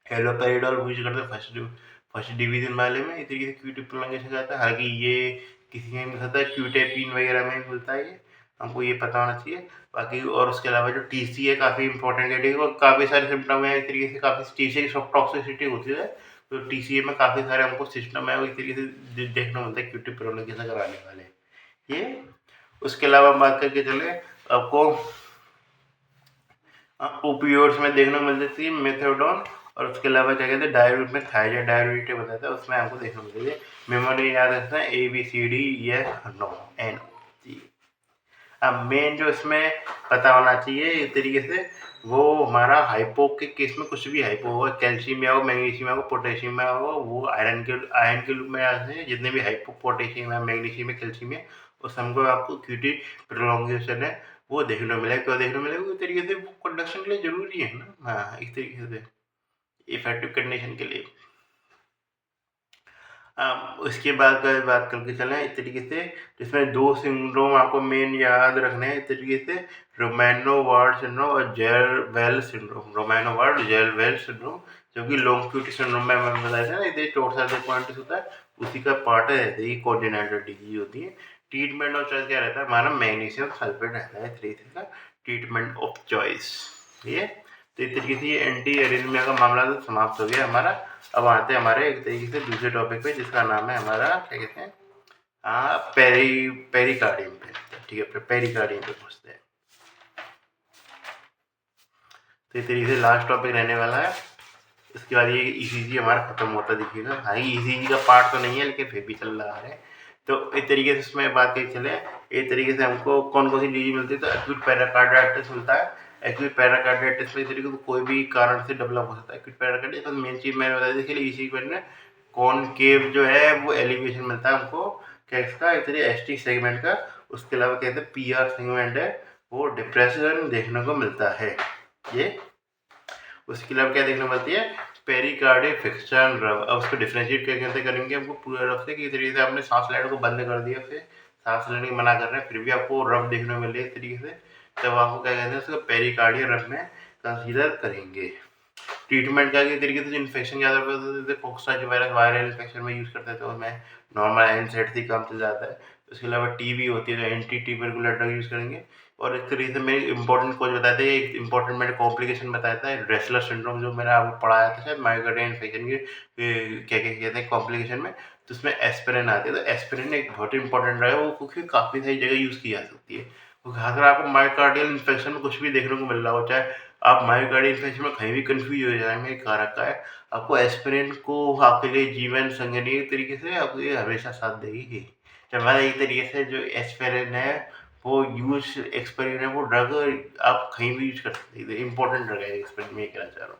हेलोपेरिडोल यूज करते हैं फर्स्ट डिवीजन वाले में इस तरीके से क्यूटी प्रोलॉन्गेशन जाता है। हालांकि ये किसी में मिल सकता है क्यूटेपिन वगैरह में मिलता है ये हमको ये पता होना चाहिए। बाकी और उसके अलावा जो टीसी है काफ़ी इंपॉर्टेंट कैटेगरी और काफ़ी सारे सिम्टम है इस तरीके से काफ़ी टीसी की टॉक्सिसिटी होती है। तो टीसीए में काफ़ी सारे हमको सिस्टम है वो इस तरीके से देखना मिलता है क्यूटी प्रोलॉन्गेशन कराने वाले ये। उसके अलावा हम बात करके चले आपको ओपियोइड्स में देखने को मिल जाती है मेथाडोन। और उसके अलावा क्या कहते हैं डायबिट में थायराइड डायबिट बताता है उसमें हमको देखने को मिलती है। मेमोरी याद रखना है ABCD नो एन जी। अब मेन जो इसमें पता होना चाहिए इस तरीके से वो हमारा हाइपो के केस में कुछ भी हाइपो होगा कैल्शियम में हो मैग्नीशियम में हो पोटेशियम में हो वो आयरन के रूप में आते हैं जितने भी हाइपो पोटेशियम है मैग्नीशियम है कैल्शियम है उस हमको आपको क्यूटी प्रोलॉन्गेशन है वो देखने को मिलेगा। क्यों देखने को मिलेगा इस तरीके से वो कंडक्शन के लिए जरूरी है ना। हाँ इस तरीके से इफेक्टिव कंडीशन के लिए। उसके बाद बात करके चलें इस तरीके से जिसमें दो सिंड्रोम आपको मेन याद रखने हैं इस तरीके से रोमैनो वार्ड सिंड्रोम और जेरवेल सिंड्रोम। रोमैनो वार्ड जेरवेल सिंड्रोम जो कि लॉन्ग क्यूटी सिंड्रोम में मैंने बताया था ना इधर टोटल पॉइंट होता है उसी का पार्ट है ये कोऑर्डिनेटर डिजीज होती है। ट्रीटमेंट ऑफ चॉइस क्या रहता है हमारा मैग्नीशियम सल्फेट रहता है तरीके का ट्रीटमेंट ऑफ चॉइस ये। तो इस तरीके से ये एंटी एरिथमिया का मामला तो समाप्त हो गया हमारा। अब आते हैं हमारे एक तरीके से दूसरे टॉपिक पे जिसका नाम है हमारा क्या कहते हैं पेरिकार्डियम पे। ठीक है पेरिकार्डियम पे पूछते हैं। तो इस तरीके से लास्ट टॉपिक रहने वाला है। इसके बाद ये ECG हमारा खत्म होता दिखेगा। हाँ ECG का पार्ट तो नहीं है लेकिन फिर भी चल रहा है। तो इस तरीके से इसमें बात कही चले इस तरीके से हमको कौन कौन सी डिजीज मिलती है तो एक्यूट पेरिकार्डाइटिस मिलता है। एक्यूट पेरिकार्डाइटिस में इस तरीके से कोई भी कारण से डेवलप हो सकता है। एक्यूट पेरिकार्डाइटिस तो मेन चीज मैंने बताई थी ECG में कॉनकेव जो है वो एलिवेशन मिलता है हमको क्या इसका इस तरीके एस्टिक सेगमेंट का। उसके अलावा कहते हैं PR सेगमेंट है वो डिप्रेशन देखने को मिलता है ये। उसके अलावा क्या देखने को मिलती है पेरिकार्डियल फिक्शन रब। अब उसको डिफरेंशिएट कैसे करेंगे हमको पूरे रब से कि तरीके से आपने सांस लेने को बंद कर दिया फिर सांस लेने की मना कर रहे हैं फिर भी आपको रब देखने को मिल रही है इस तरीके से तब आपको क्या कहते हैं उसको पेरिकार्डियल रब में कंसीडर करेंगे। ट्रीटमेंट का तरीके से इन्फेक्शन ज़्यादा होता है पॉक्सटाइज वायरस वायरल इन्फेक्शन में यूज़ करते हैं तो उसमें नॉर्मल NSAID से काम चल जाता है। उसके अलावा TB होती है तो एंटी ट्यूबरकुलर ड्रग यूज़ करेंगे। और इस तरीके से मेरे इंपॉर्टेंट कुछ बताते हैं एक इंपॉर्टेंट मैंने कॉम्प्लिकेशन बताया था रेसलर सिंड्रोम जो मैंने आपको पढ़ाया था शायद मायोकार्डियल इन्फेक्शन के क्या क्या कहते हैं कॉम्प्लिकेशन में तो उसमें एस्पिरिन आती है। तो एस्पिरिन एक बहुत ही इंपॉर्टेंट ड्रग है वो क्योंकि काफ़ी सारी जगह यूज़ की जा सकती है। अगर आपको मायोकार्डियल इन्फेक्शन में कुछ भी देखने को मिल रहा हो चाहे आप मायोकार्डियल इन्फेक्शन में कहीं भी कंफ्यूज हो जाएंगे कारक का है आपको एस्पिरिन को आपके लिए जीवन संगनी तरीके से आपको ये हमेशा साथ देगी। जब हमारा एक तरीके से जो एस्पिरिन है वो यूज एक्सपेरिन है, वो ड्रग आप कहीं भी यूज कर सकते हैं, इंपॉर्टेंट ड्रग है एक्सपेरिन में, कहना चाह रहा हूँ।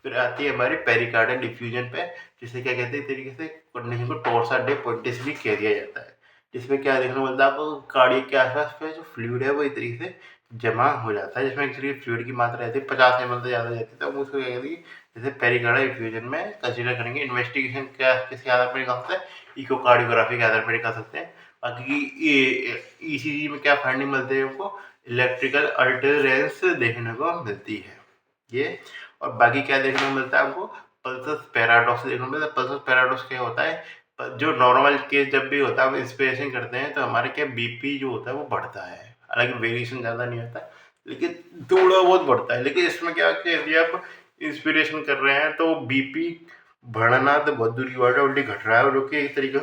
फिर आती है हमारी पेरिकार्डियल डिफ्यूजन पे, जिसे क्या कहते हैं, एक तरीके से कंडीशन को टॉर्सा डे पोंटिस भी कह दिया जाता है, जिसमें क्या देखने को मिलता है आपको, कार्डियक के आसपास पे जो फ्लूइड है वो एक तरीके से जमा हो जाता है, जिसमें एक्चुअली फ्लूइड की मात्रा रहती है 50 ml से ज़्यादा रहती है, तो हम उसको क्या कहते हैं, जैसे पेरिकार्डियल डिफ्यूजन में कंसीडर करेंगे। इन्वेस्टिगेशन क्या किसके आधार पर कर सकते हैं, इकोकार्डियोग्राफी के आधार पर कर सकते हैं। बाकी ईसीजी में क्या फाइंडिंग मिलती है हमको, इलेक्ट्रिकल अल्टरेंस देखने को मिलती है ये। और बाकी क्या देखने को मिलता है हमको, पल्सस पैराडॉक्स देखने को मिलता है। पल्सस पैराडॉक्स क्या होता है, जो नॉर्मल केस जब भी होता है हम इंस्पिरेशन करते हैं तो हमारे क्या बीपी जो होता है वो बढ़ता है, हालांकि वेरिएशन ज़्यादा नहीं होता लेकिन थोड़ा बहुत बढ़ता है। लेकिन इसमें क्या कि यदि आप इंस्पिरेशन कर रहे हैं तो बीपी बढ़ना तो बहुत दूर की बात है, उल्टी घट रहा है, जो कि एक तरीके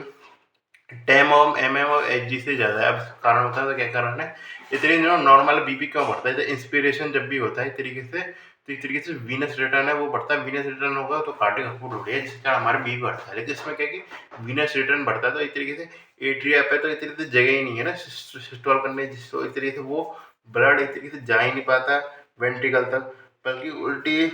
10 mm और एच से ज़्यादा है। अब कारण होता है तो क्या कारण है, इतनी नॉर्मल बीपी क्यों बढ़ता है, तो इंस्पिरेशन जब भी होता है तरीके से, तो एक तरीके से वीनस रिटर्न है वो बढ़ता है, वीनस रिटर्न होगा तो कार्डियक आउटपुट बढ़ेगा, जिसके कारण हमारा बीपी बढ़ता है। लेकिन इसमें क्या है कि वीनस रिटर्न बढ़ता है तो एक तरीके से एट्रिया पे तो एक तरीके से जगह ही नहीं है ना सिस्टोल करने, जिसको एक तरीके से वो ब्लड एक तरीके से जा ही नहीं पाता वेंट्रिकल तक, बल्कि उल्टी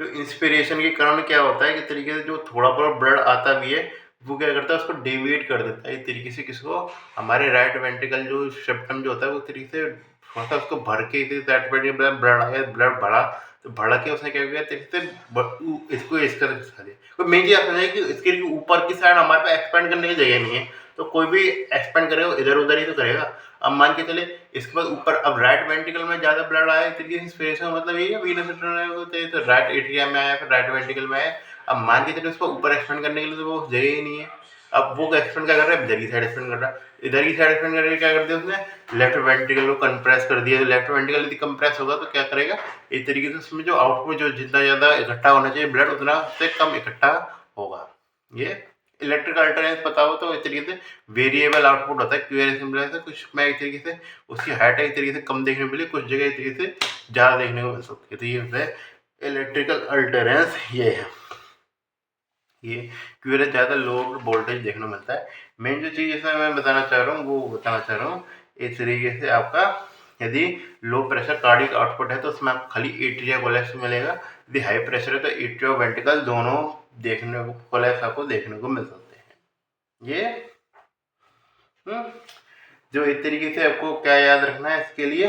जो इंस्पिरेशन के कारण क्या होता है कि तरीके से जो थोड़ा बहुत ब्लड आता भी है वो क्या करता है, उसको डेविएट कर देता है एक तरीके से, किसको, हमारे राइट वेंट्रिकल जो सेप्टम जो होता है वो तरीके से थोड़ा सा उसको भर के ब्लड आया, ब्लड बढ़ा तो भड़ के उसने क्या किया तरीके से इसको इसका दिखा दिया। तो मेन चीज आप समझिए कि इसके ऊपर की साइड हमारे पास एक्सपेंड करने की जगह नहीं है, तो कोई भी एक्सपेंड करेगा इधर उधर ही तो करेगा। अब मान के चले इसके बाद ऊपर अब राइट वेंट्रिकल में ज्यादा ब्लड आया तरीके से इंस्पिरेशन मतलब यही है, वीनस रिटर्न होते हैं तो राइट एट्रिया में आया, फिर राइट वेंट्रिकल में आया। अब मान के चले उसको ऊपर एक्सपेंड करने के लिए तो वो जगह ही नहीं है। अब वो एक्सपेंड क्या कर रहा है, इधर की साइड एक्सपेंड कर रहा है, इधर की साइड एक्सपेंड करके क्या कर दिया उसने, लेफ्ट वेंट्रिकल को कंप्रेस कर दिया। लेफ्ट वेंट्रिकल यदि कंप्रेस होगा तो क्या करेगा, एक तरीके से उसमें जो आउटपुट जो जितना ज्यादा इकट्ठा होना चाहिए ब्लड उतना से कम इकट्ठा होगा। ये इलेक्ट्रिकल अल्टरनेंस पता हो तो इस तरीके से वेरिएबल आउटपुट होता है, क्यूआर सिंबल से कुछ में एक तरीके से उसकी हाइट एक तरीके से कम देखने को मिले, कुछ जगह एक तरीके से ज़्यादा देखने को मिल सकती है। तो ये होता है इलेक्ट्रिकल अल्टरनेंस, ये है ये क्यूआर ज़्यादा लो वोल्टेज देखने को मिलता है। मेन जो चीज़ इसमें मैं बताना चाह रहा हूँ वो बताना चाह रहा हूँ इस तरीके से, आपका यदि लो प्रेशर कार्डियक आउटपुट है तो उसमें आपको खाली एट्रिया कोलैप्स मिलेगा, यदि हाई प्रेशर है तो एट्रिया वेंट्रिकल दोनों देखने को कोलैप्स आपको देखने को मिल सकते हैं। ये जो एक तरीके से आपको क्या याद रखना है इसके लिए,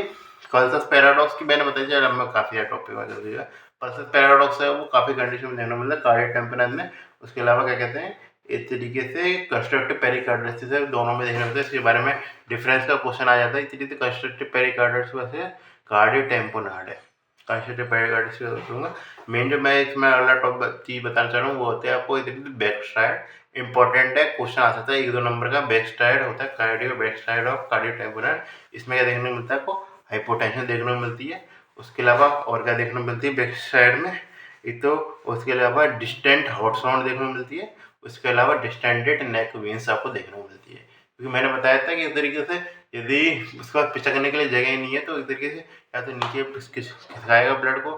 पल्सस पैराडॉक्स की मैंने बताई, चल मैं काफ़ी टॉपिक में कर दिया। पल्सस पैराडॉक्स है वो काफ़ी कंडीशन में देखने को मिलता है कार्डियक टेम्पोरेचर में। उसके अलावा क्या कहते हैं, एक तरीके से कंस्ट्रक्टिव पेरिकार्डिटिस है, दोनों में देखने को मिलता है। इसके बारे में डिफरेंस का क्वेश्चन आ जाता है। इस तरीके से कंस्ट्रक्टिव पेरिकार्डिटिस वैसे कार्डियो टेम्पोनार्ड है, कंस्ट्रक्टिव पेरिकार्डिटिस की बात करूँगा। मेन जो मैं इसमें अगला टॉपिक चीज़ बताना चाह रहा हूँ वो होता है आपको एक तरीके से बैक स्ट्राइड, इंपॉर्टेंट है, क्वेश्चन आ सकता है 1-2 नंबर का। बैक स्ट्राइड होता है cardio, back STRIDE of cardio temporal, इसमें क्या देखने को मिलता है आपको, हाइपोटेंशन देखने को मिलती है। उसके अलावा और क्या देखने को मिलती है बैक साइड में, एक तो उसके अलावा डिस्टेंट हॉट साउंड देखने को मिलती है। उसके अलावा डिस्टेंडेड नेक वेन्स आपको देखने को मिलती है, क्योंकि मैंने बताया था कि इस तरीके से यदि उसका पिचकने के लिए जगह ही नहीं है तो इस तरीके से या तो नीचे खिसकाएगा ब्लड को,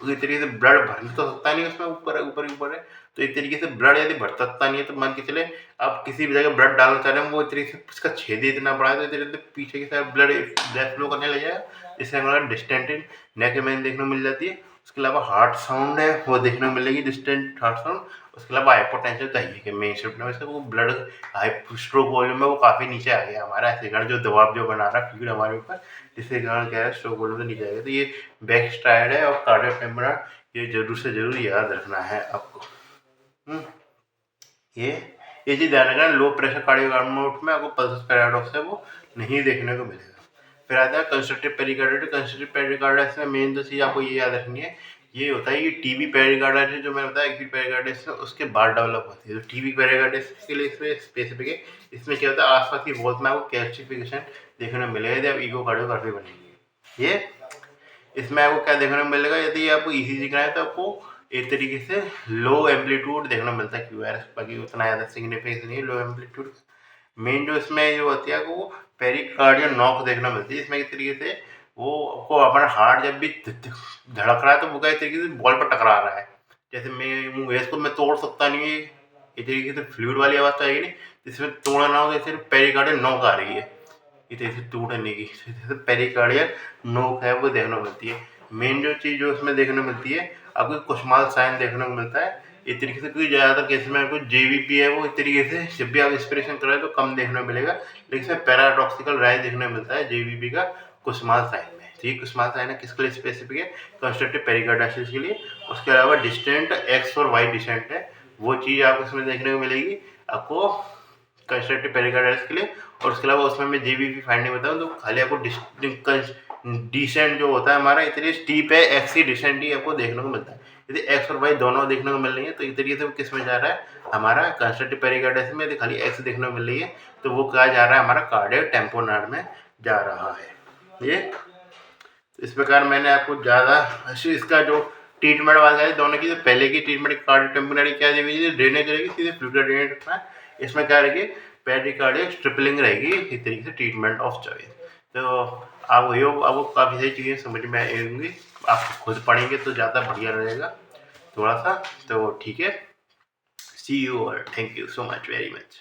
तो इस तरीके से ब्लड भर तो सकता नहीं उसमें, ऊपर ऊपर ऊपर है, तो एक तरीके से ब्लड यदि भर सकता नहीं है तो मान के चले आप किसी भी जगह ब्लड डालना चाह रहे हैं, वो एक तरीके से उसका छेद इतना बड़ा है तो इस तरीके से पीछे की साइड ब्लड फ्लो करने लग जाएगा, जिससे हमारा डिस्टेंटेड नेक वेन देखने को मिल जाती है। उसके अलावा हार्ट साउंड है वो देखने को मिलेगी, डिस्टेंट हार्ट साउंड। उसके अलावा हाइपोटेंशन चाहिए कि मेन शिफ्ट में वैसे वो ब्लड हाई स्ट्रोक वॉल्यूम में वो काफ़ी नीचे आ गया हमारा, ऐसे कारण जो दबाव जो बना रहा है फ्लूइड हमारे ऊपर, जिसके कारण क्या है स्ट्रोक वॉल्यूम नीचे आ गया। तो ये बैक स्ट्राइड है और कार्डियो टेम्पोरल, ये जरूर से जरूर याद रखना है आपको। ये चीज़ ध्यान रखना, लो प्रेशर कार्डियोमायोपैथी में आपको पल्स पैराडॉक्स है वो नहीं देखने को मिलेगा। फिर आता है कंस्ट्रक्टिव पेरिकार्डिटिस। कंस्ट्रक्टिव पेरिकार्डिटिस में मेन तो चीज़ आपको ये याद रखनी है, ये होता है कि टीबी पेरिकार्डिटिस जो मैंने बताया एक्यूट पेरिकार्डिटिस उसके बाद डेवलप होती है। तो टीबी पेरिकार्डिटिस के लिए इसमें स्पेसिफिक है, इसमें क्या होता है आसपास की वॉल्स में आपको कैल्सिफिकेशन देखने को मिलेगा यदि आप इकोकार्डियोग्राफी बनेगी। ये इसमें आपको क्या देखने को मिलेगा, यदि आपको ईसीजी कराएं तो आपको एक तरीके से लो एम्पलीट्यूड देखने को मिलता है क्यूआरएस, बाकी उतना ज़्यादा सिग्निफिकेंस नहीं है लो एम्पलीट्यूड। मेन जो इसमें जो होती है वो पेरिकार्डियल नॉक देखने को मिलती है, इसमें एक तरीके से वो आपको अपना हार्ट जब भी धड़क रहा है तो वो क्या एक तरीके से बॉल पर टकरा रहा है, जैसे मैं मुँह इसको मैं तोड़ सकता नहीं है इस तरीके से फ्लूइड वाली आवाज़ तो आएगी नहीं, जिसमें तोड़ना ना हो, जैसे पेरिकार्डियल नोक आ रही है, इस तरह से टूटने की, जैसे पेरिकार्डियल नोक है वो देखने को मिलती है। मेन जो चीज़ जो इसमें देखने को मिलती है, आपको कुशमाल साइन देखने को मिलता है इस तरीके से, क्योंकि ज़्यादातर केस में आपको जेवीपी है वो इस तरीके से जब भी आप इंस्पिरेशन कर रहे हो तो कम देखने को मिलेगा, लेकिन इसमें पैराडॉक्सिकल राइज देखने को मिलता है जेवीपी का कुशमाल साइन में। ठीक, कुशमाल साइन है किसके लिए स्पेसिफिक है? कंस्ट्रक्टिव पेरिकार्डाइटिस के लिए। उसके अलावा डिस्टेंट एक्स और वाई डिस्टेंट है, वो चीज़ आपको इसमें देखने को मिलेगी आपको कंस्ट्रक्टिव पेरिकार्डाइटिस के लिए। और उसके अलावा उसमें मैं जेवीपी फाइंडिंग बताऊँ तो खाली आपको डिसेंट जो होता है हमारा इतनी स्टीप है, एक्स ही डिसेंट ही आपको देखने को मिलता है। यदि एक्स और वाई दोनों देखने को मिल रही है तो इस तरीके से वो किस में जा रहा है, हमारा कंस्ट्रक्टिव पेरिकार्डाइटिस में। यदि खाली एक्स देखने को मिल रही है तो वो क्या जा रहा है, हमारा कार्डियक टेम्पोनार्ड में जा रहा है। ये इस प्रकार मैंने आपको ज़्यादा इसका जो ट्रीटमेंट वाला है दोनों की, तो पहले की ट्रीटमेंट कार्डियक टेम्पोनार्ड क्या देगी, ड्रेनेज रहेगी, सीधे फ्लूइड ड्रेनेज रखना है। इसमें क्या रहेगी, पेरिकार्डियल स्ट्रिपलिंग रहेगी, इस तरीके से ट्रीटमेंट ऑफ चॉइस। तो आप वही आपको काफ़ी सारी चीज़ें समझ में आएंगी, आप खुद पढ़ेंगे तो ज़्यादा बढ़िया रहेगा थोड़ा सा। तो ठीक है, सी यू और thank you so much very much.